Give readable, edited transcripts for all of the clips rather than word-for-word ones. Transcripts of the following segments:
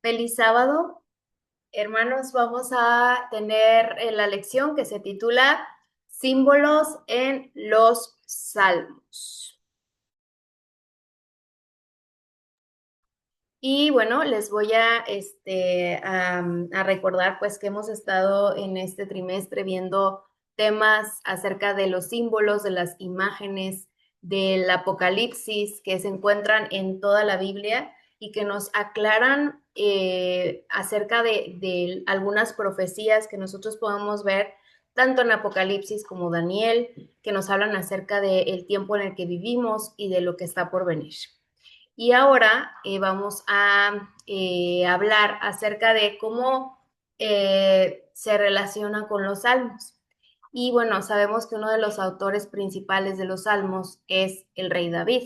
Feliz sábado, hermanos. Vamos a tener la lección que se titula Símbolos en los Salmos. Y bueno, les voy a recordar pues que hemos estado en este trimestre viendo temas acerca de los símbolos, de las imágenes, del Apocalipsis que se encuentran en toda la Biblia y que nos aclaran acerca de algunas profecías que nosotros podemos ver tanto en Apocalipsis como Daniel, que nos hablan acerca del tiempo en el que vivimos y de lo que está por venir. Y ahora vamos a hablar acerca de cómo se relaciona con los salmos. Y bueno, sabemos que uno de los autores principales de los salmos es el rey David.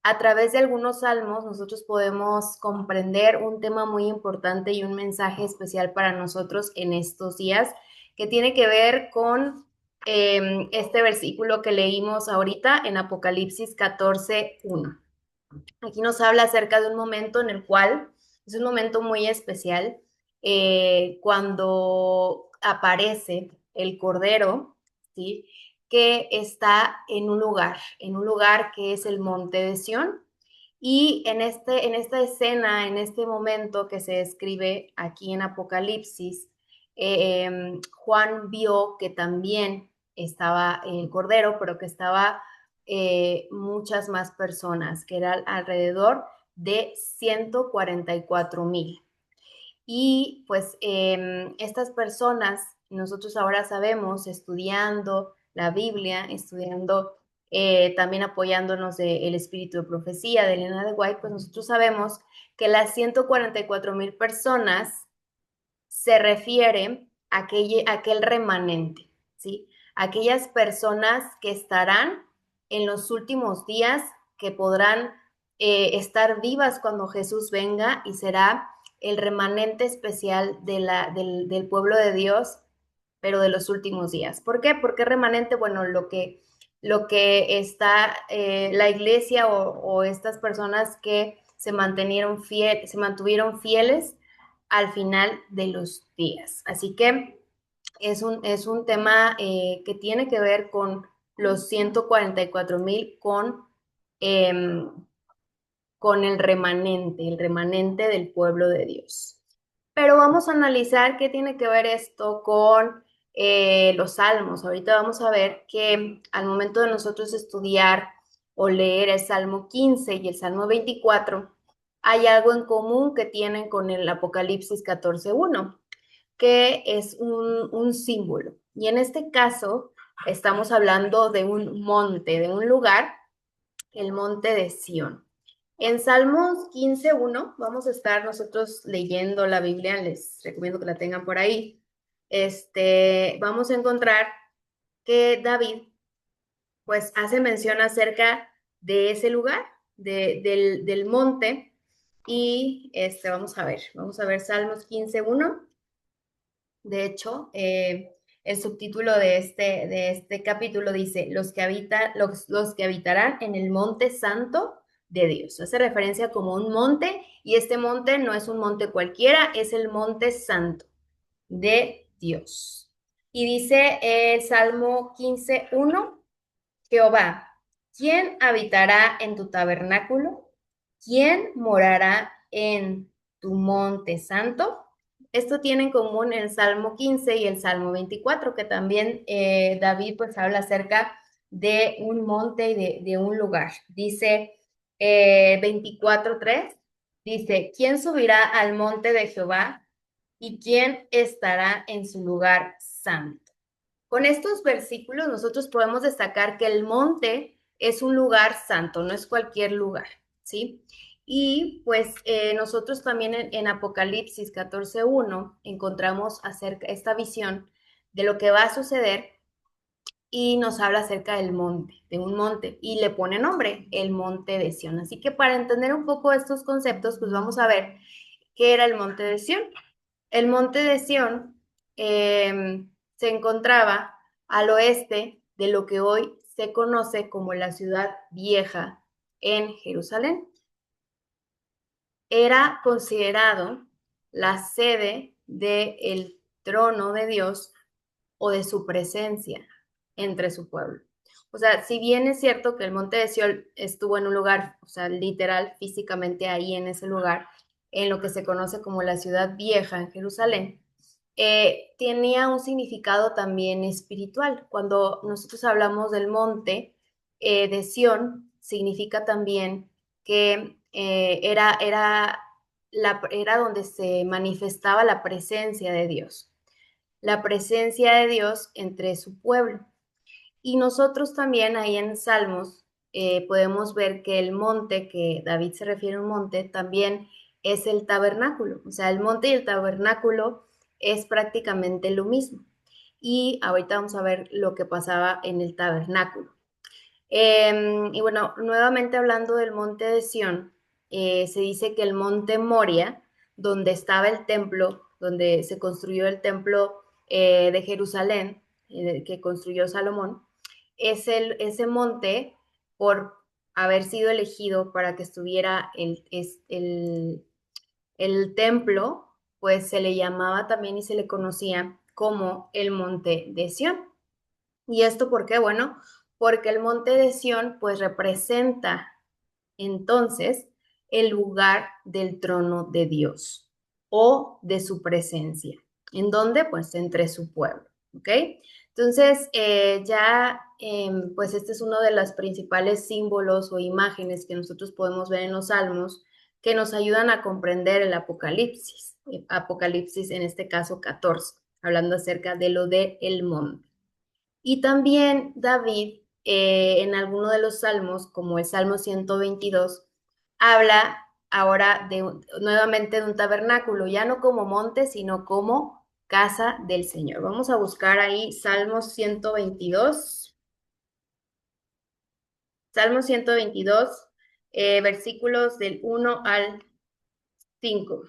A través de algunos salmos nosotros podemos comprender un tema muy importante y un mensaje especial para nosotros en estos días que tiene que ver con este versículo que leímos ahorita en Apocalipsis 14:1. Aquí nos habla acerca de un momento en el cual es un momento muy especial cuando aparece el Cordero, ¿sí? Que está en un lugar que es el Monte de Sión. Y en esta escena, en este momento que se describe aquí en Apocalipsis, Juan vio que también estaba el Cordero, pero que estaba muchas más personas, que eran alrededor de 144,000. Y pues estas personas, nosotros ahora sabemos, estudiando la Biblia, estudiando también apoyándonos del espíritu de profecía de Elena de White, pues nosotros sabemos que las 144,000 personas se refiere a aquel remanente, ¿sí? Aquellas personas que estarán en los últimos días, que podrán estar vivas cuando Jesús venga y será el remanente especial del pueblo de Dios, pero de los últimos días. ¿Por qué? Porque remanente, bueno, lo que está la iglesia o estas personas que se mantuvieron fieles al final de los días. Así que es un tema que tiene que ver con los 144,000, eh, con el remanente del pueblo de Dios. Pero vamos a analizar qué tiene que ver esto con los salmos. Ahorita vamos a ver que al momento de nosotros estudiar o leer el Salmo 15 y el Salmo 24, hay algo en común que tienen con el Apocalipsis 14:1, que es un símbolo. Y en este caso estamos hablando de un monte, de un lugar, el monte de Sión. En Salmos 15:1 vamos a estar nosotros leyendo la Biblia, les recomiendo que la tengan por ahí. Vamos a encontrar que David pues hace mención acerca de ese lugar, del monte, y vamos a ver Salmos 15:1. De hecho, el subtítulo de este capítulo dice, los que habitarán en el monte santo de Dios. Hace referencia como un monte, y este monte no es un monte cualquiera, es el monte santo de Dios. Y dice el Salmo 15:1, Jehová, ¿quién habitará en tu tabernáculo? ¿Quién morará en tu monte santo? Esto tiene en común el Salmo 15 y el Salmo 24, que también David pues habla acerca de un monte y de un lugar. Dice 24:3, dice, ¿quién subirá al monte de Jehová y quién estará en su lugar santo? Con estos versículos nosotros podemos destacar que el monte es un lugar santo, no es cualquier lugar, ¿sí? Y pues nosotros también en Apocalipsis 14:1 encontramos acerca esta visión de lo que va a suceder y nos habla acerca del monte, de un monte, y le pone nombre, el monte de Sión. Así que para entender un poco estos conceptos, pues vamos a ver qué era el monte de Sión. El monte de Sión se encontraba al oeste de lo que hoy se conoce como la ciudad vieja en Jerusalén. era considerado la sede del trono de Dios o de su presencia entre su pueblo. O sea, si bien es cierto que el monte de Sión estuvo en un lugar, o sea, literal, físicamente ahí en ese lugar, en lo que se conoce como la ciudad vieja en Jerusalén, tenía un significado también espiritual. Cuando nosotros hablamos del monte de Sión, significa también que era donde se manifestaba la presencia de Dios, la presencia de Dios entre su pueblo. Y nosotros también ahí en Salmos podemos ver que el monte, que David se refiere a un monte, también es el tabernáculo. O sea, el monte y el tabernáculo es prácticamente lo mismo. Y ahorita vamos a ver lo que pasaba en el tabernáculo. Y bueno, nuevamente hablando del monte de Sión, se dice que el monte Moria, donde estaba el templo, donde se construyó el templo de Jerusalén, que construyó Salomón, ese monte, por haber sido elegido para que estuviera el templo, pues se le llamaba también y se le conocía como el monte de Sión. ¿Y esto por qué? Bueno, porque el monte de Sión pues representa entonces el lugar del trono de Dios o de su presencia. ¿En dónde? Pues entre su pueblo, ¿ok? Entonces, pues este es uno de los principales símbolos o imágenes que nosotros podemos ver en los salmos que nos ayudan a comprender el Apocalipsis en este caso 14, hablando acerca de lo del monte. Y también David, en alguno de los salmos, como el Salmo 122, habla ahora nuevamente de un tabernáculo, ya no como monte, sino como casa del Señor. Vamos a buscar ahí Salmo 122. Salmo 122, versículos del 1 al 5.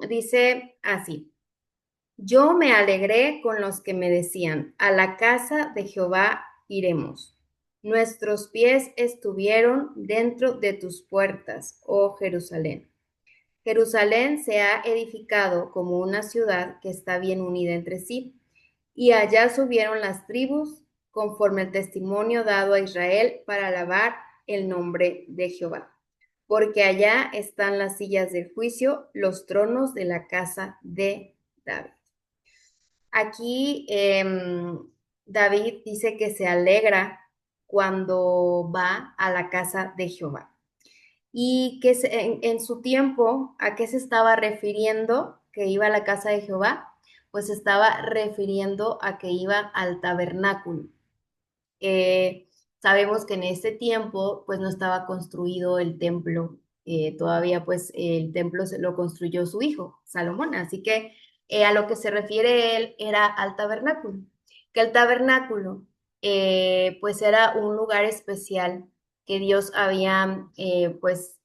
Dice así: Yo me alegré con los que me decían, a la casa de Jehová iremos. Nuestros pies estuvieron dentro de tus puertas, oh Jerusalén. Jerusalén se ha edificado como una ciudad que está bien unida entre sí, y allá subieron las tribus conforme el testimonio dado a Israel para alabar el nombre de Jehová. Porque allá están las sillas del juicio, los tronos de la casa de David. Aquí David dice que se alegra cuando va a la casa de Jehová. Y que en su tiempo, ¿a qué se estaba refiriendo que iba a la casa de Jehová? Pues se estaba refiriendo a que iba al tabernáculo. Eh, Sabemos que en ese tiempo pues no estaba construido el templo, todavía pues el templo se lo construyó su hijo, Salomón, así que a lo que se refiere él era al tabernáculo, que el tabernáculo pues era un lugar especial que Dios había pues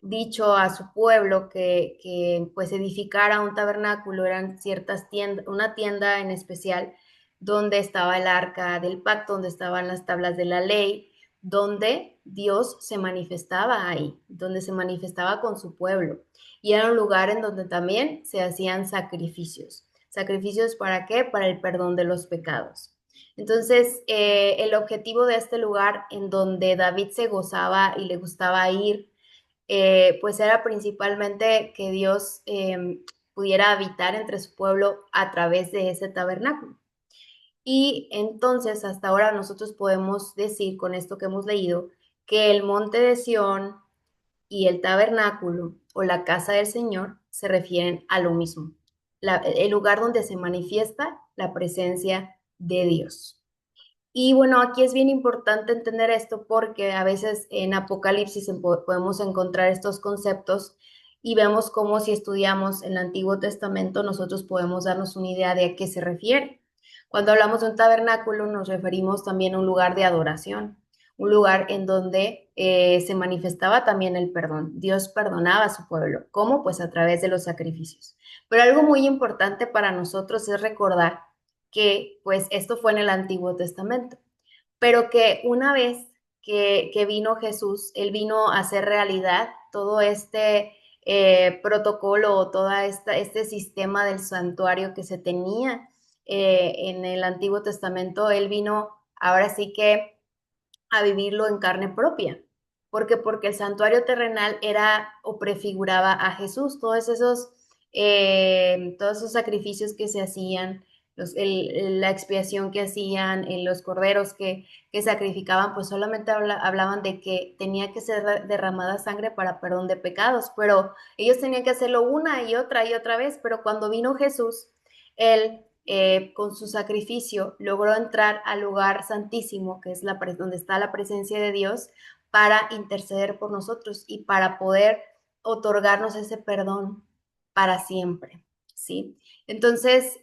dicho a su pueblo que pues edificara un tabernáculo, eran ciertas tiendas, una tienda en especial donde estaba el arca del pacto, donde estaban las tablas de la ley, donde Dios se manifestaba ahí, donde se manifestaba con su pueblo. Y era un lugar en donde también se hacían sacrificios. ¿Sacrificios para qué? Para el perdón de los pecados. Entonces, el objetivo de este lugar en donde David se gozaba y le gustaba ir, pues era principalmente que Dios pudiera habitar entre su pueblo a través de ese tabernáculo. Y entonces hasta ahora nosotros podemos decir con esto que hemos leído que el monte de Sión y el tabernáculo o la casa del Señor se refieren a lo mismo, el lugar donde se manifiesta la presencia de Dios. Y bueno, aquí es bien importante entender esto porque a veces en Apocalipsis podemos encontrar estos conceptos y vemos cómo si estudiamos el Antiguo Testamento nosotros podemos darnos una idea de a qué se refiere. Cuando hablamos de un tabernáculo nos referimos también a un lugar de adoración, un lugar en donde se manifestaba también el perdón. Dios perdonaba a su pueblo. ¿Cómo? Pues a través de los sacrificios. Pero algo muy importante para nosotros es recordar que pues esto fue en el Antiguo Testamento, pero que una vez que vino Jesús, Él vino a hacer realidad todo este protocolo, todo este sistema del santuario que se tenía en el Antiguo Testamento. Él vino ahora sí que a vivirlo en carne propia. Porque el santuario terrenal era o prefiguraba a Jesús, todos esos sacrificios que se hacían, la expiación que hacían, los corderos que sacrificaban, pues solamente hablaban de que tenía que ser derramada sangre para perdón de pecados, pero ellos tenían que hacerlo una y otra vez, pero cuando vino Jesús, él con su sacrificio logró entrar al lugar santísimo, que es donde está la presencia de Dios, para interceder por nosotros y para poder otorgarnos ese perdón para siempre, ¿sí? Entonces,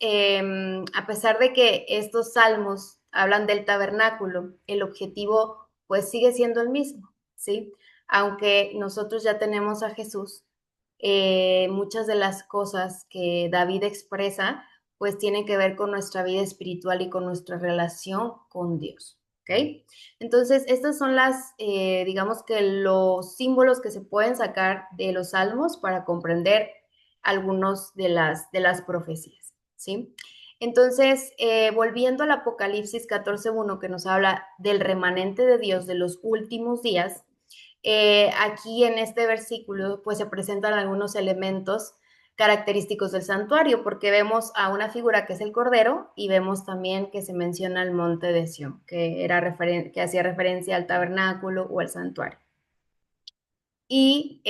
a pesar de que estos salmos hablan del tabernáculo, el objetivo pues sigue siendo el mismo, ¿sí? Aunque nosotros ya tenemos a Jesús, muchas de las cosas que David expresa pues tienen que ver con nuestra vida espiritual y con nuestra relación con Dios. ¿Ok? Entonces, estas son digamos que los símbolos que se pueden sacar de los salmos para comprender algunos de las profecías, ¿sí? Entonces, volviendo al Apocalipsis 14:1, que nos habla del remanente de Dios de los últimos días, aquí en este versículo pues se presentan algunos elementos característicos del santuario, porque vemos a una figura que es el Cordero y vemos también que se menciona el monte de Sión, que hacía referencia al tabernáculo o al santuario. Y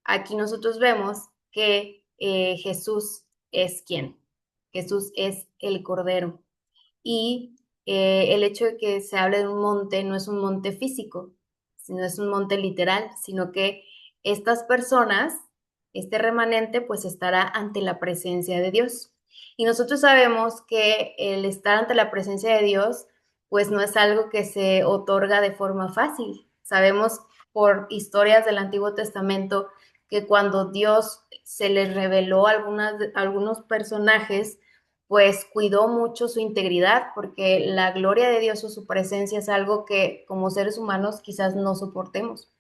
aquí nosotros vemos que Jesús es ¿quién? Jesús es el Cordero. Y el hecho de que se hable de un monte no es un monte físico, sino es un monte literal, sino que estas personas, este remanente, pues estará ante la presencia de Dios. Y nosotros sabemos que el estar ante la presencia de Dios, pues no es algo que se otorga de forma fácil. Sabemos por historias del Antiguo Testamento que cuando Dios se les reveló a algunos personajes, pues cuidó mucho su integridad, porque la gloria de Dios o su presencia es algo que como seres humanos quizás no soportemos.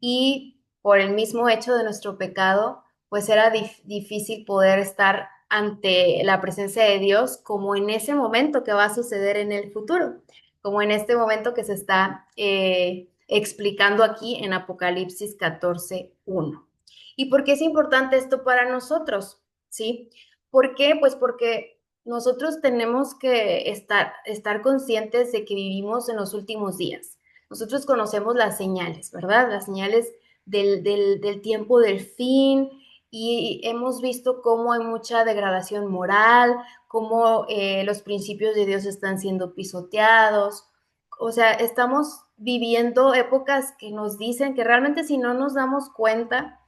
Y por el mismo hecho de nuestro pecado, pues era difícil poder estar ante la presencia de Dios como en ese momento que va a suceder en el futuro, como en este momento que se está explicando aquí en Apocalipsis 14:1. ¿Y por qué es importante esto para nosotros? ¿Sí? ¿Por qué? Pues porque nosotros tenemos que estar conscientes de que vivimos en los últimos días. Nosotros conocemos las señales, ¿verdad? Las señales del tiempo del fin, y hemos visto cómo hay mucha degradación moral, cómo los principios de Dios están siendo pisoteados. O sea, estamos viviendo épocas que nos dicen que realmente si no nos damos cuenta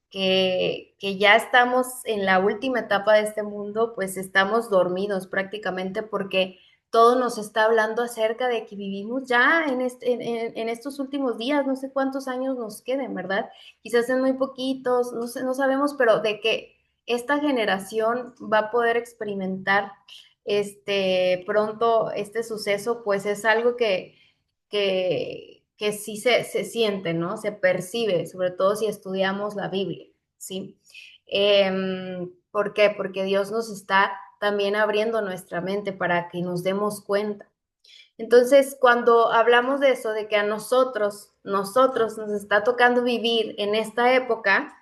que ya estamos en la última etapa de este mundo, pues estamos dormidos prácticamente, porque todo nos está hablando acerca de que vivimos ya en estos últimos días, no sé cuántos años nos queden, ¿verdad? Quizás en muy poquitos, no sé, no sabemos, pero de que esta generación va a poder experimentar pronto este suceso, pues es algo que sí se siente, ¿no? Se percibe, sobre todo si estudiamos la Biblia, ¿sí? ¿Por qué? Porque Dios nos está también abriendo nuestra mente para que nos demos cuenta. Entonces, cuando hablamos de eso, de que a nosotros nos está tocando vivir en esta época,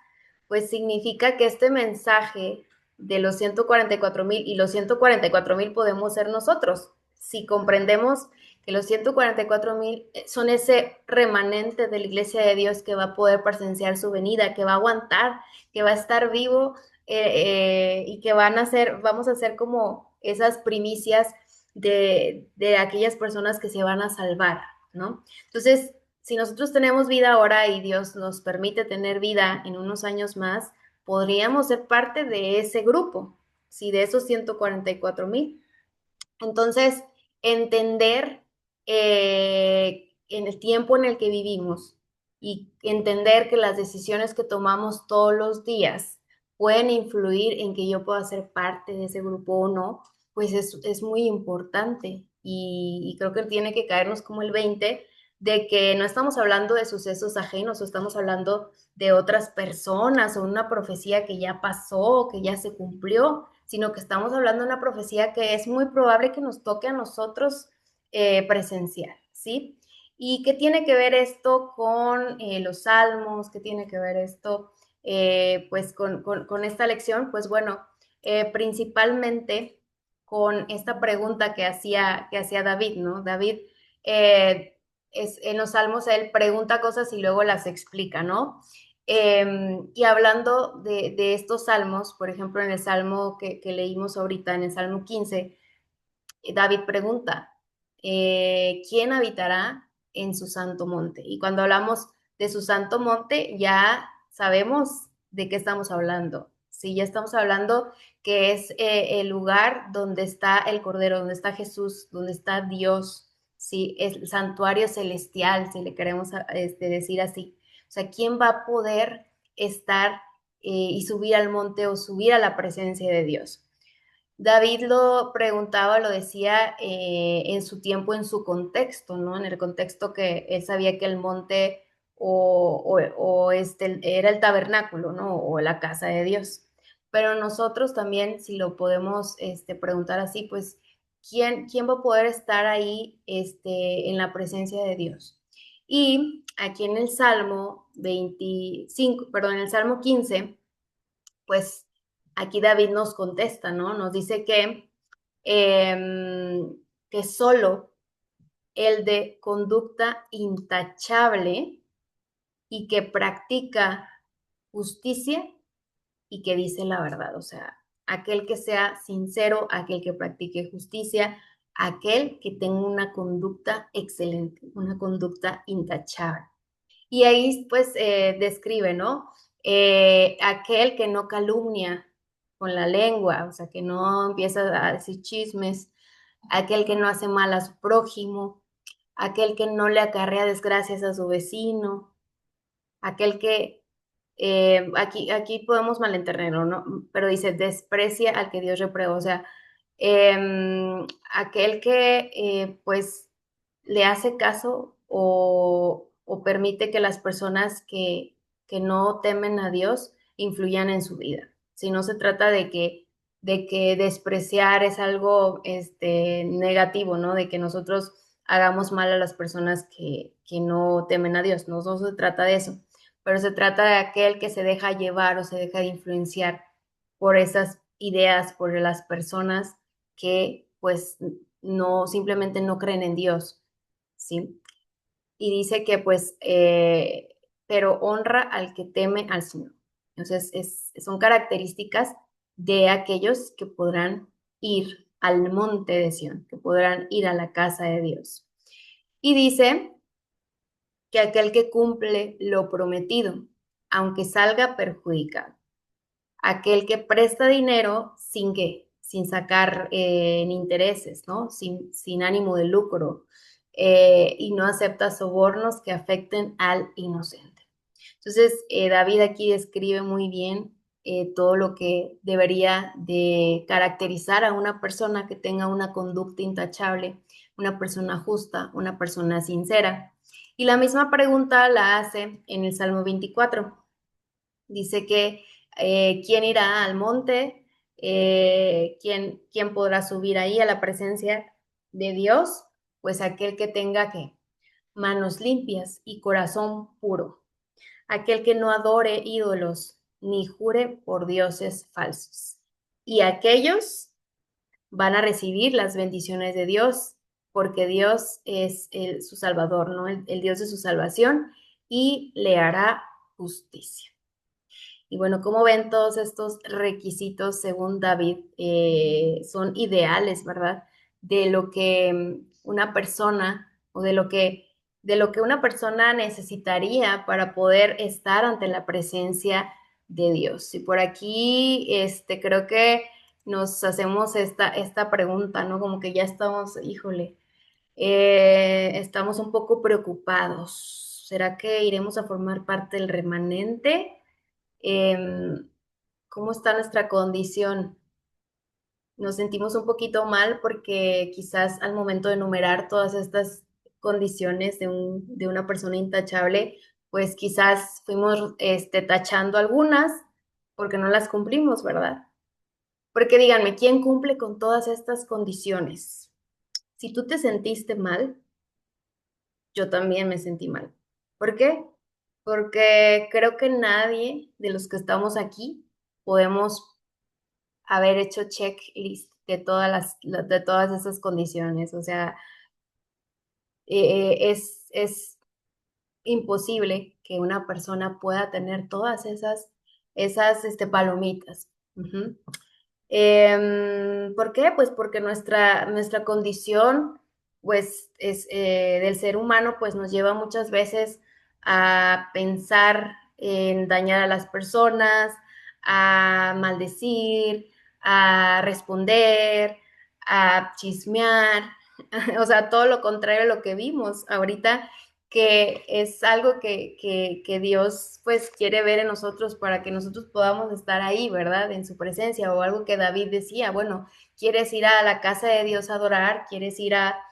pues significa que este mensaje de los 144,000 y los 144,000 podemos ser nosotros. Si comprendemos que los 144,000 son ese remanente de la iglesia de Dios que va a poder presenciar su venida, que va a aguantar, que va a estar vivo, y que vamos a ser como esas primicias de aquellas personas que se van a salvar, ¿no? Entonces, si nosotros tenemos vida ahora y Dios nos permite tener vida en unos años más, podríamos ser parte de ese grupo, ¿sí? De esos 144,000. Entonces, entender en el tiempo en el que vivimos y entender que las decisiones que tomamos todos los días pueden influir en que yo pueda ser parte de ese grupo o no, pues es muy importante. Y creo que tiene que caernos como el 20 de que no estamos hablando de sucesos ajenos o estamos hablando de otras personas o una profecía que ya pasó, que ya se cumplió, sino que estamos hablando de una profecía que es muy probable que nos toque a nosotros presenciar, ¿sí? ¿Y qué tiene que ver esto con los salmos? ¿Qué tiene que ver esto pues con esta lección? Pues bueno, principalmente con esta pregunta que hacía David, ¿no? David en los salmos él pregunta cosas y luego las explica, ¿no? Y hablando de, estos salmos, por ejemplo, en el salmo que leímos ahorita, en el salmo 15, David pregunta, ¿quién habitará en su santo monte? Y cuando hablamos de su santo monte, ya sabemos de qué estamos hablando. Sí, ya estamos hablando que es el lugar donde está el Cordero, donde está Jesús, donde está Dios, sí, es el santuario celestial, si le queremos decir así. O sea, ¿quién va a poder estar y subir al monte o subir a la presencia de Dios? David lo preguntaba, lo decía en su tiempo, en su contexto, ¿no? En el contexto que él sabía que el monte era el tabernáculo, ¿no? O la casa de Dios. Pero nosotros también, si lo podemos preguntar así, pues, ¿quién va a poder estar ahí en la presencia de Dios? Y aquí en el Salmo 25, perdón, en el Salmo 15, pues aquí David nos contesta, ¿no? Nos dice que solo el de conducta intachable y que practica justicia y que dice la verdad, o sea, aquel que sea sincero, aquel que practique justicia, aquel que tenga una conducta excelente, una conducta intachable. Y ahí pues describe, ¿no? Aquel que no calumnia con la lengua, o sea, que no empieza a decir chismes, aquel que no hace mal a su prójimo, aquel que no le acarrea desgracias a su vecino, aquel que, aquí podemos malentenderlo, ¿no? Pero dice, desprecia al que Dios reprueba, o sea, aquel que pues le hace caso o permite que las personas que no temen a Dios influyan en su vida. Si no se trata de que despreciar es algo negativo, ¿no? De que nosotros hagamos mal a las personas que no temen a Dios. No se trata de eso, pero se trata de aquel que se deja llevar o se deja de influenciar por esas ideas, por las personas que pues no, simplemente no creen en Dios, ¿sí? Y dice que pues, pero honra al que teme al Señor. Entonces, son características de aquellos que podrán ir al monte de Sión, que podrán ir a la casa de Dios. Y dice que aquel que cumple lo prometido, aunque salga perjudicado, aquel que presta dinero sin sacar en intereses, ¿no? Sin ánimo de lucro y no acepta sobornos que afecten al inocente. Entonces, David aquí describe muy bien todo lo que debería de caracterizar a una persona que tenga una conducta intachable, una persona justa, una persona sincera. Y la misma pregunta la hace en el Salmo 24. Dice que quién irá al monte, quién podrá subir ahí a la presencia de Dios, pues aquel que tenga que manos limpias y corazón puro, aquel que no adore ídolos ni jure por dioses falsos. Y aquellos van a recibir las bendiciones de Dios, porque Dios es su Salvador, ¿no? El Dios de su salvación y le hará justicia. Y bueno, como ven, todos estos requisitos, según David, son ideales, ¿verdad? De lo que una persona o de lo que una persona necesitaría para poder estar ante la presencia de Dios. Y por aquí, creo que nos hacemos esta pregunta, ¿no? Como que ya estamos, híjole, estamos un poco preocupados. ¿Será que iremos a formar parte del remanente? Eh, cómo está nuestra condición. Nos sentimos un poquito mal porque quizás al momento de enumerar todas estas condiciones de una persona intachable, pues quizás fuimos tachando algunas porque no las cumplimos, ¿verdad? Porque díganme, ¿quién cumple con todas estas condiciones? Si tú te sentiste mal, yo también me sentí mal. ¿Por qué? Porque creo que nadie de los que estamos aquí podemos haber hecho checklist de de todas esas condiciones. O sea, es imposible que una persona pueda tener todas esas palomitas. Ujú. ¿Por qué? Pues porque nuestra condición, pues, del ser humano, pues nos lleva muchas veces a pensar en dañar a las personas, a maldecir, a responder, a chismear, o sea, todo lo contrario a lo que vimos ahorita, que es algo que Dios pues quiere ver en nosotros para que nosotros podamos estar ahí, ¿verdad? En su presencia, o algo que David decía, bueno, quieres ir a la casa de Dios a adorar, quieres ir a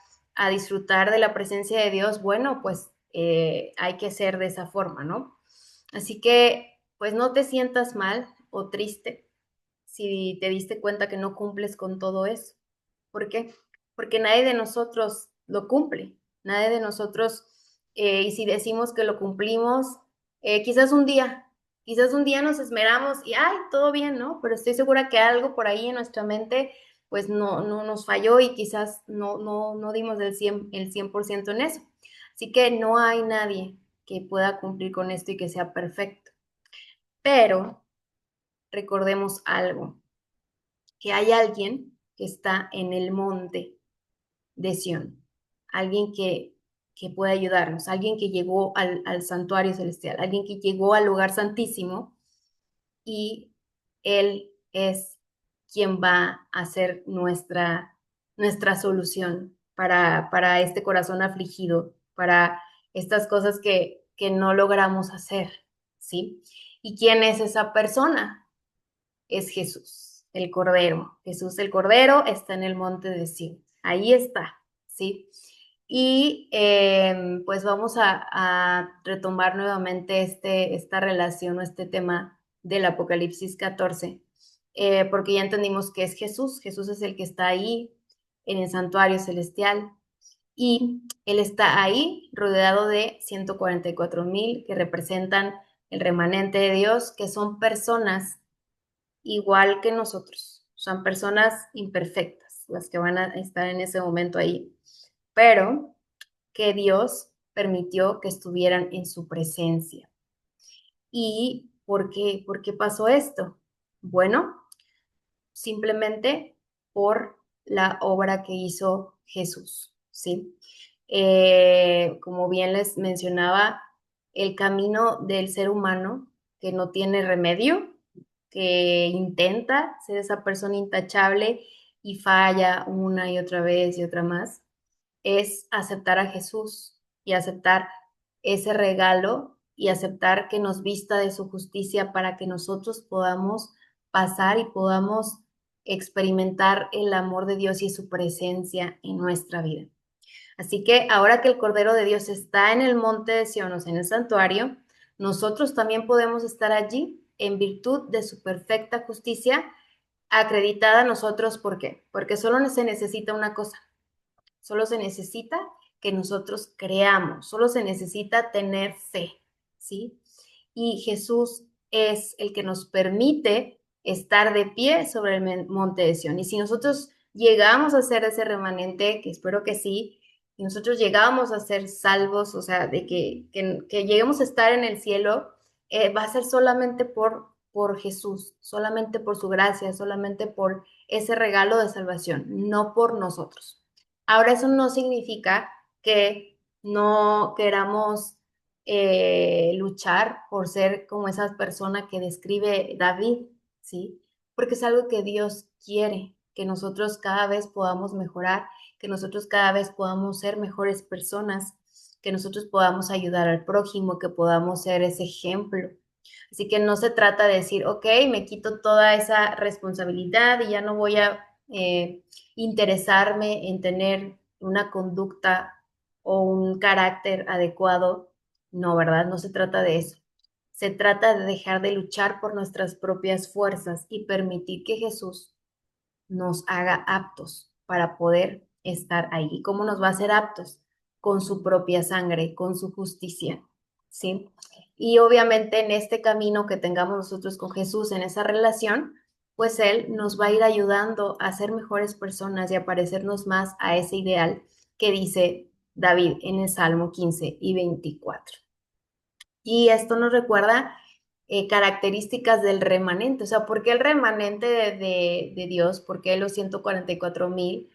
disfrutar de la presencia de Dios, bueno, pues hay que ser de esa forma, ¿no? Así que pues no te sientas mal o triste si te diste cuenta que no cumples con todo eso. ¿Por qué? Porque nadie de nosotros lo cumple, nadie de nosotros, y si decimos que lo cumplimos, quizás un día nos esmeramos y, ay, todo bien, ¿no? Pero estoy segura que algo por ahí en nuestra mente, pues no nos falló y quizás no dimos el 100% en eso. Así que no hay nadie que pueda cumplir con esto y que sea perfecto. Pero recordemos algo, que hay alguien que está en el monte de Sión, alguien que puede ayudarnos, alguien que llegó al santuario celestial, alguien que llegó al lugar santísimo y Él es quien va a ser nuestra solución para este corazón afligido, para estas cosas que no logramos hacer, ¿sí? ¿Y quién es esa persona? Es Jesús, el Cordero. Jesús el Cordero está en el monte de Sion. Ahí está, ¿sí? Y pues vamos a retomar nuevamente esta relación o este tema del Apocalipsis 14, porque ya entendimos que es Jesús. Jesús es el que está ahí en el santuario celestial y Él está ahí rodeado de 144,000 que representan el remanente de Dios, que son personas igual que nosotros. Son personas imperfectas las que van a estar en ese momento ahí, pero que Dios permitió que estuvieran en su presencia. ¿Y por qué pasó esto? Bueno, simplemente por la obra que hizo Jesús, ¿sí? Como bien les mencionaba, el camino del ser humano que no tiene remedio, que intenta ser esa persona intachable y falla una y otra vez y otra más, es aceptar a Jesús y aceptar ese regalo y aceptar que nos vista de su justicia para que nosotros podamos pasar y podamos experimentar el amor de Dios y su presencia en nuestra vida. Así que ahora que el Cordero de Dios está en el monte de Sion, o sea, en el santuario, nosotros también podemos estar allí en virtud de su perfecta justicia acreditada a nosotros. ¿Por qué? Porque solo se necesita una cosa, solo se necesita que nosotros creamos, solo se necesita tener fe, ¿sí? Y Jesús es el que nos permite estar de pie sobre el monte de Sion. Y si nosotros llegamos a ser ese remanente, que espero que sí, y nosotros llegamos a ser salvos, o sea, de que lleguemos a estar en el cielo, va a ser solamente por Jesús, solamente por su gracia, solamente por ese regalo de salvación, no por nosotros. Ahora, eso no significa que no queramos luchar por ser como esa persona que describe David, ¿sí? Porque es algo que Dios quiere, que nosotros cada vez podamos mejorar, que nosotros cada vez podamos ser mejores personas, que nosotros podamos ayudar al prójimo, que podamos ser ese ejemplo, Así que no se trata de decir, ok, me quito toda esa responsabilidad y ya no voy a interesarme en tener una conducta o un carácter adecuado. No, ¿verdad? No se trata de eso. Se trata de dejar de luchar por nuestras propias fuerzas y permitir que Jesús nos haga aptos para poder estar ahí. ¿Y cómo nos va a hacer aptos? Con su propia sangre, con su justicia, ¿sí? Y obviamente en este camino que tengamos nosotros con Jesús, en esa relación, pues Él nos va a ir ayudando a ser mejores personas y a parecernos más a ese ideal que dice David en el Salmo 15 y 24. Y esto nos recuerda características del remanente, o sea, ¿por qué el remanente de Dios? ¿Por qué los 144,000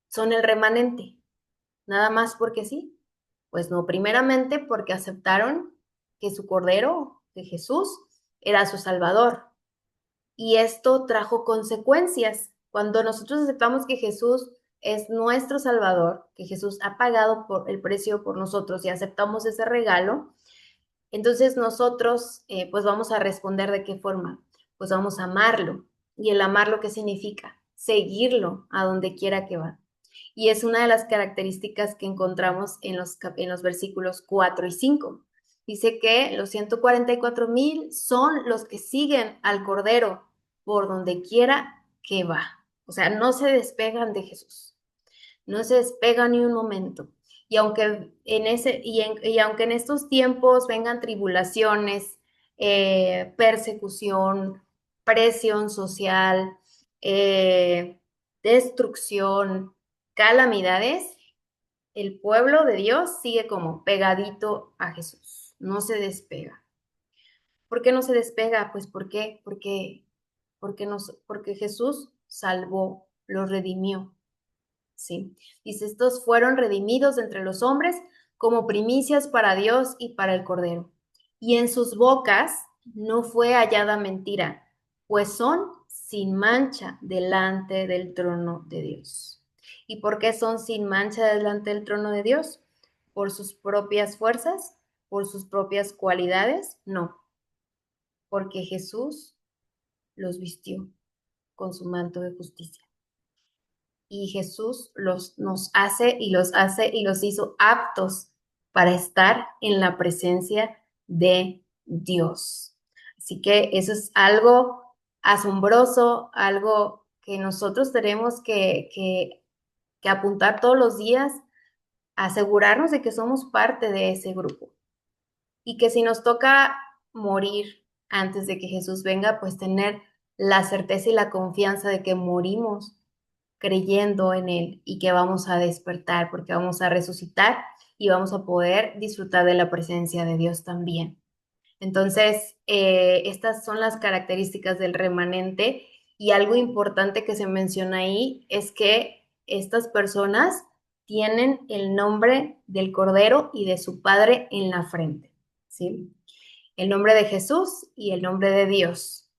son el remanente? Nada más porque sí. Pues no, primeramente porque aceptaron que su Cordero, que Jesús, era su Salvador. Y esto trajo consecuencias. Cuando nosotros aceptamos que Jesús es nuestro Salvador, que Jesús ha pagado por el precio por nosotros y aceptamos ese regalo, entonces nosotros pues vamos a responder de qué forma. Pues vamos a amarlo. ¿Y el amarlo qué significa? Seguirlo a donde quiera que va. Y es una de las características que encontramos en los versículos 4 y 5. Dice que los 144,000 son los que siguen al Cordero por donde quiera que va. O sea, no se despegan de Jesús, no se despega ni un momento. Y aunque en estos tiempos vengan tribulaciones, persecución, presión social, destrucción, calamidades, el pueblo de Dios sigue como pegadito a Jesús, no se despega. ¿Por qué no se despega? Pues ¿por qué? Porque Jesús salvó, los redimió. Sí, dice, estos fueron redimidos entre los hombres como primicias para Dios y para el Cordero. Y en sus bocas no fue hallada mentira, pues son sin mancha delante del trono de Dios. ¿Y por qué son sin mancha delante del trono de Dios? ¿Por sus propias fuerzas? ¿Por sus propias cualidades? No, porque Jesús los vistió con su manto de justicia. Y Jesús los hace y los hizo aptos para estar en la presencia de Dios. Así que eso es algo asombroso, algo que nosotros tenemos que apuntar todos los días, asegurarnos de que somos parte de ese grupo y que si nos toca morir antes de que Jesús venga, pues tener la certeza y la confianza de que morimos creyendo en Él y que vamos a despertar porque vamos a resucitar y vamos a poder disfrutar de la presencia de Dios también. Entonces, estas son las características del remanente y algo importante que se menciona ahí es que estas personas tienen el nombre del Cordero y de su Padre en la frente, ¿sí? El nombre de Jesús y el nombre de Dios.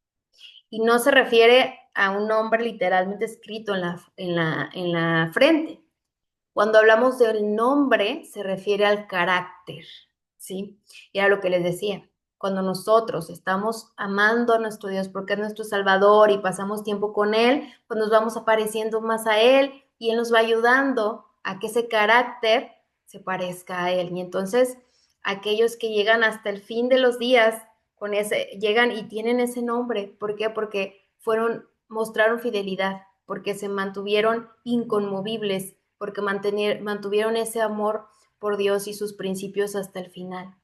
Y no se refiere a un nombre literalmente escrito en la frente. Cuando hablamos del nombre, se refiere al carácter, ¿sí? Y era lo que les decía. Cuando nosotros estamos amando a nuestro Dios porque es nuestro Salvador y pasamos tiempo con Él, pues nos vamos apareciendo más a Él y Él nos va ayudando a que ese carácter se parezca a Él. Y entonces, aquellos que llegan hasta el fin de los días, llegan y tienen ese nombre. ¿Por qué? Porque mostraron fidelidad, porque se mantuvieron inconmovibles, porque mantuvieron ese amor por Dios y sus principios hasta el final.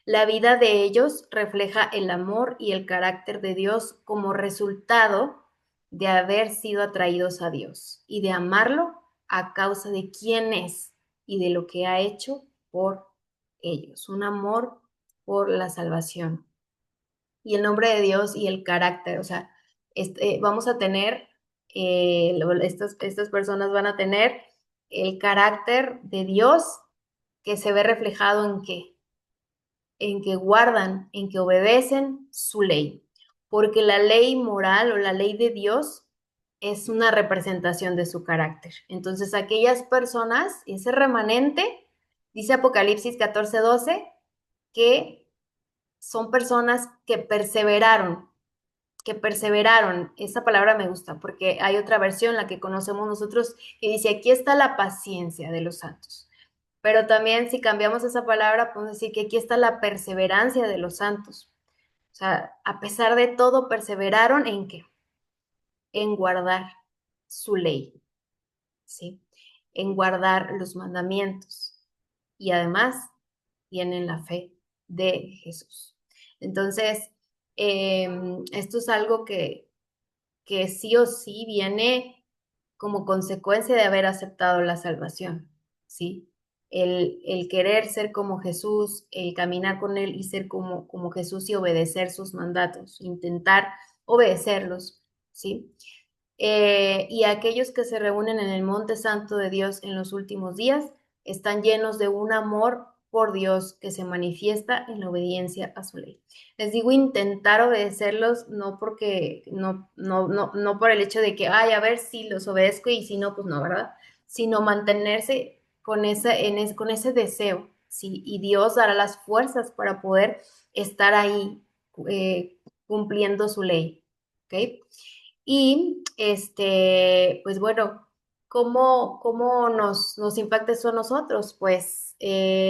La vida de ellos refleja el amor y el carácter de Dios como resultado de haber sido atraídos a Dios y de amarlo a causa de quién es y de lo que ha hecho por ellos. Un amor por la salvación. Y el nombre de Dios y el carácter, o sea, vamos a tener, estas personas van a tener el carácter de Dios que se ve reflejado en qué, en que guardan, en que obedecen su ley, porque la ley moral o la ley de Dios es una representación de su carácter. Entonces, aquellas personas, ese remanente, dice Apocalipsis 14:12, que son personas que perseveraron. Esa palabra me gusta porque hay otra versión, la que conocemos nosotros, que dice, aquí está la paciencia de los santos. Pero también si cambiamos esa palabra, podemos decir que aquí está la perseverancia de los santos. O sea, a pesar de todo, perseveraron en qué? En guardar su ley, ¿sí? En guardar los mandamientos. Y además tienen la fe de Jesús. Entonces, esto es algo que sí o sí viene como consecuencia de haber aceptado la salvación, ¿sí? El querer ser como Jesús, el caminar con Él y ser como Jesús y obedecer sus mandatos, intentar obedecerlos, ¿sí? Y aquellos que se reúnen en el monte santo de Dios en los últimos días están llenos de un amor por Dios que se manifiesta en la obediencia a su ley. Les digo intentar obedecerlos no porque no por el hecho de que ay, a ver si los obedezco y si no pues no, ¿verdad? Sino mantenerse con con ese deseo, ¿sí? Y Dios dará las fuerzas para poder estar ahí cumpliendo su ley, ¿ok? Y pues bueno, ¿cómo nos impacta eso a nosotros? Pues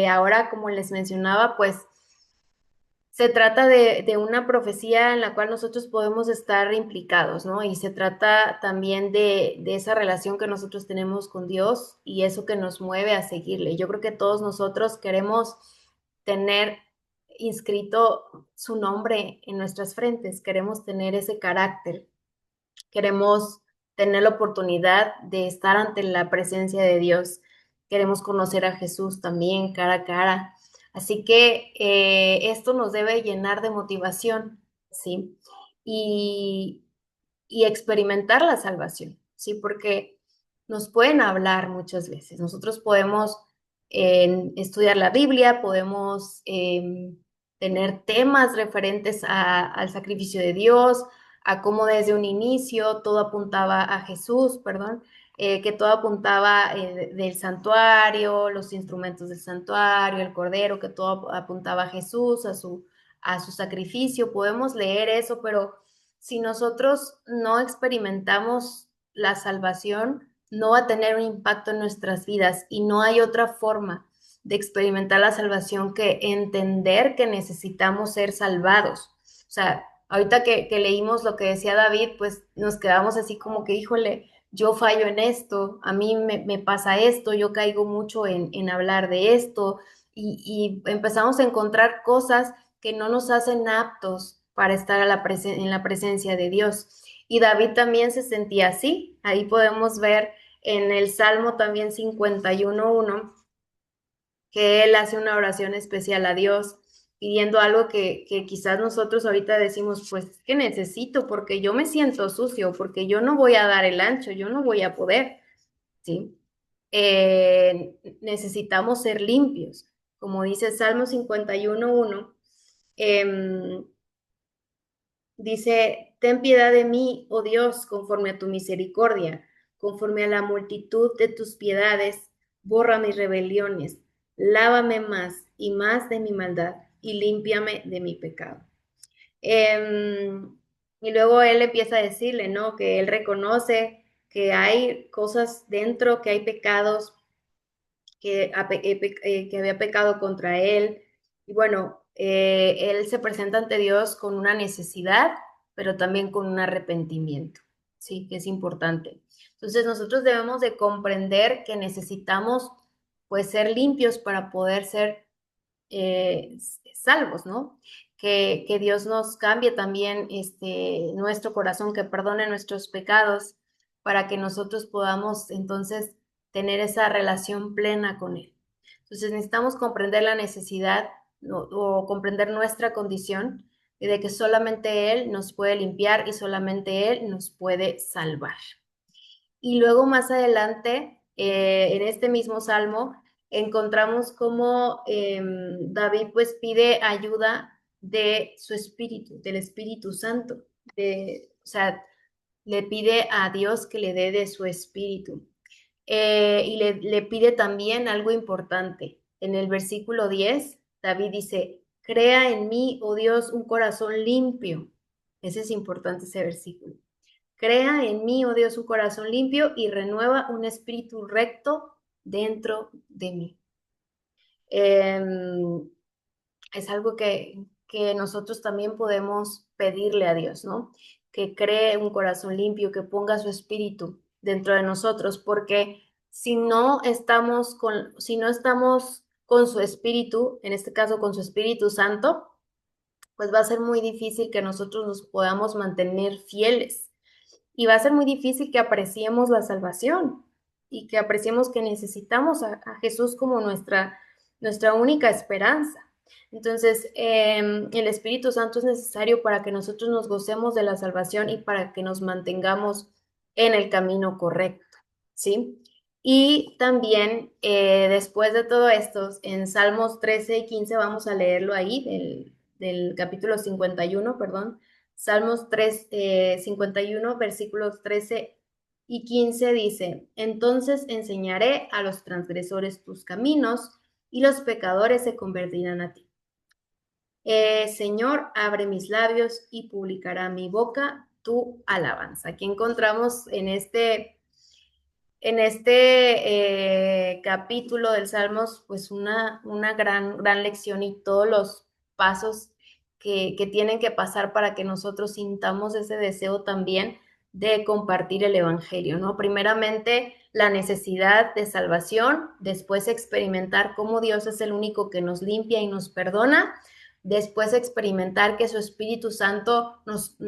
ahora, como les mencionaba, pues se trata de una profecía en la cual nosotros podemos estar implicados, ¿no? Y se trata también de esa relación que nosotros tenemos con Dios y eso que nos mueve a seguirle. Yo creo que todos nosotros queremos tener inscrito su nombre en nuestras frentes, queremos tener ese carácter, queremos tener la oportunidad de estar ante la presencia de Dios, queremos conocer a Jesús también cara a cara. Así que esto nos debe llenar de motivación, ¿sí? Y, y experimentar la salvación, ¿sí? Porque nos pueden hablar muchas veces. Nosotros podemos estudiar la Biblia, podemos tener temas referentes al sacrificio de Dios, a cómo desde un inicio todo apuntaba a Jesús, perdón, que todo apuntaba del santuario, los instrumentos del santuario, el cordero, que todo apuntaba a Jesús, a su sacrificio. Podemos leer eso, pero si nosotros no experimentamos la salvación, no va a tener un impacto en nuestras vidas y no hay otra forma de experimentar la salvación que entender que necesitamos ser salvados. O sea, ahorita que leímos lo que decía David, pues nos quedamos así como que, híjole, yo fallo en esto, a mí me pasa esto, yo caigo mucho en hablar de esto y empezamos a encontrar cosas que no nos hacen aptos para estar en la presencia de Dios. Y David también se sentía así. Ahí podemos ver en el Salmo también 51.1 que él hace una oración especial a Dios pidiendo algo que quizás nosotros ahorita decimos, pues, que necesito? Porque yo me siento sucio, porque yo no voy a dar el ancho, yo no voy a poder, ¿sí? Necesitamos ser limpios. Como dice Salmo 51.1, dice, ten piedad de mí, oh Dios, conforme a tu misericordia, conforme a la multitud de tus piedades, borra mis rebeliones, lávame más y más de mi maldad y límpiame de mi pecado. Y luego él empieza a decirle, ¿no? Que él reconoce que hay cosas dentro, que hay pecados, que había pecado contra él. Y bueno, él se presenta ante Dios con una necesidad, pero también con un arrepentimiento, ¿sí? Que es importante. Entonces nosotros debemos de comprender que necesitamos pues ser limpios para poder ser salvos, ¿no? Que Dios nos cambie también nuestro corazón, que perdone nuestros pecados para que nosotros podamos entonces tener esa relación plena con Él. Entonces necesitamos comprender la necesidad o comprender nuestra condición y de que solamente Él nos puede limpiar y solamente Él nos puede salvar. Y luego más adelante, en este mismo salmo, encontramos cómo David pues pide ayuda de su espíritu, del Espíritu Santo. O sea, le pide a Dios que le dé de su espíritu. Y le pide también algo importante. En el versículo 10, David dice, Crea en mí, oh Dios, un corazón limpio. Ese es importante, ese versículo. Crea en mí, oh Dios, un corazón limpio y renueva un espíritu recto dentro de mí. Es algo que nosotros también podemos pedirle a Dios, ¿no? Que cree un corazón limpio, que ponga su espíritu dentro de nosotros, porque si no estamos con su espíritu, en este caso con su Espíritu Santo, pues va a ser muy difícil que nosotros nos podamos mantener fieles y va a ser muy difícil que apreciemos la salvación y que apreciemos que necesitamos a Jesús como nuestra única esperanza. Entonces, el Espíritu Santo es necesario para que nosotros nos gocemos de la salvación y para que nos mantengamos en el camino correcto, ¿sí? Y también, después de todo esto, en Salmos 13 y 15, vamos a leerlo ahí, del capítulo 51, perdón, Salmos 3, 51, versículos 13 y 15 dice, entonces enseñaré a los transgresores tus caminos y los pecadores se convertirán a ti. Señor, abre mis labios y publicará mi boca tu alabanza. Aquí encontramos en este capítulo del Salmos, pues una gran lección y todos los pasos que tienen que pasar para que nosotros sintamos ese deseo también de compartir el Evangelio, ¿no? Primeramente, la necesidad de salvación, después experimentar cómo Dios es el único que nos limpia y nos perdona, después experimentar que su Espíritu Santo nos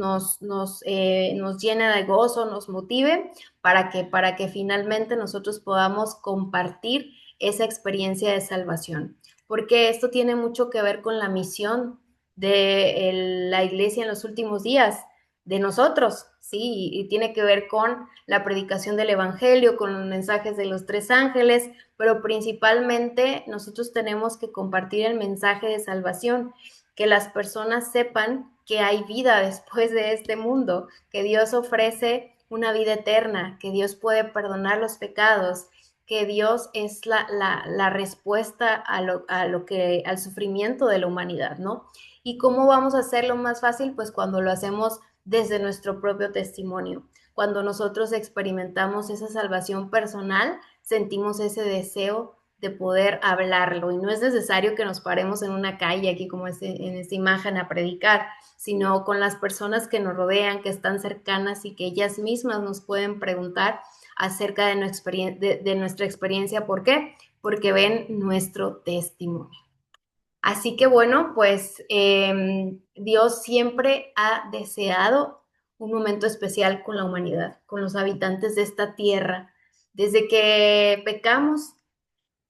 llena de gozo, nos motive, para que finalmente nosotros podamos compartir esa experiencia de salvación. Porque esto tiene mucho que ver con la misión de la iglesia en los últimos días, de nosotros, ¿sí? Y tiene que ver con la predicación del Evangelio, con los mensajes de los tres ángeles, pero principalmente nosotros tenemos que compartir el mensaje de salvación, que las personas sepan que hay vida después de este mundo, que Dios ofrece una vida eterna, que Dios puede perdonar los pecados, que Dios es la respuesta al sufrimiento de la humanidad, ¿no? ¿Y cómo vamos a hacerlo más fácil? Pues cuando lo hacemos desde nuestro propio testimonio. Cuando nosotros experimentamos esa salvación personal, sentimos ese deseo de poder hablarlo. Y no es necesario que nos paremos en una calle, aquí como en esta imagen, a predicar, sino con las personas que nos rodean, que están cercanas y que ellas mismas nos pueden preguntar acerca de nuestra experiencia. ¿Por qué? Porque ven nuestro testimonio. Así que bueno, pues Dios siempre ha deseado un momento especial con la humanidad, con los habitantes de esta tierra. Desde que pecamos,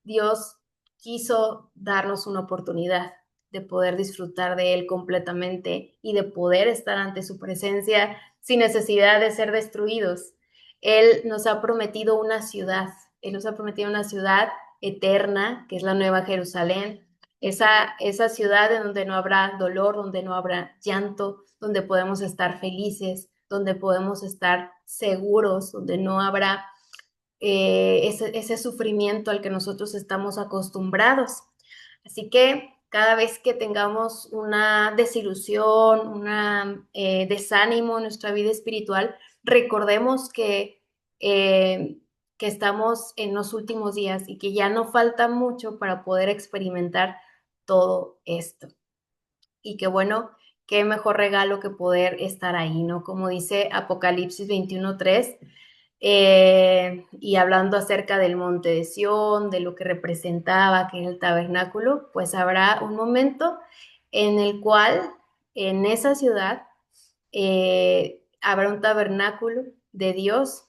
Dios quiso darnos una oportunidad de poder disfrutar de Él completamente y de poder estar ante su presencia sin necesidad de ser destruidos. Él nos ha prometido una ciudad, Él nos ha prometido una ciudad eterna, que es la Nueva Jerusalén, esa ciudad en donde no habrá dolor, donde no habrá llanto, donde podemos estar felices, donde podemos estar seguros, donde no habrá ese sufrimiento al que nosotros estamos acostumbrados. Así que cada vez que tengamos una desilusión, un desánimo en nuestra vida espiritual, recordemos que estamos en los últimos días y que ya no falta mucho para poder experimentar todo esto. Y que bueno, qué mejor regalo que poder estar ahí, ¿no? Como dice Apocalipsis 21:3, y hablando acerca del monte de Sión, de lo que representaba, que es el tabernáculo, pues habrá un momento en el cual en esa ciudad habrá un tabernáculo de Dios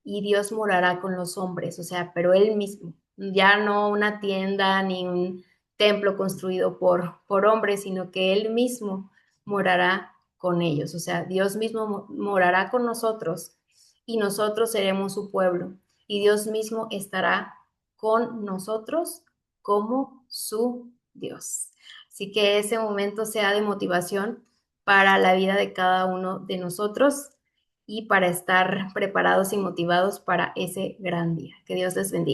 y Dios morará con los hombres, o sea, pero Él mismo, ya no una tienda ni un templo construido por hombres, sino que Él mismo morará con ellos, o sea, Dios mismo morará con nosotros y nosotros seremos su pueblo y Dios mismo estará con nosotros como su Dios. Así que ese momento sea de motivación para la vida de cada uno de nosotros y para estar preparados y motivados para ese gran día. Que Dios les bendiga.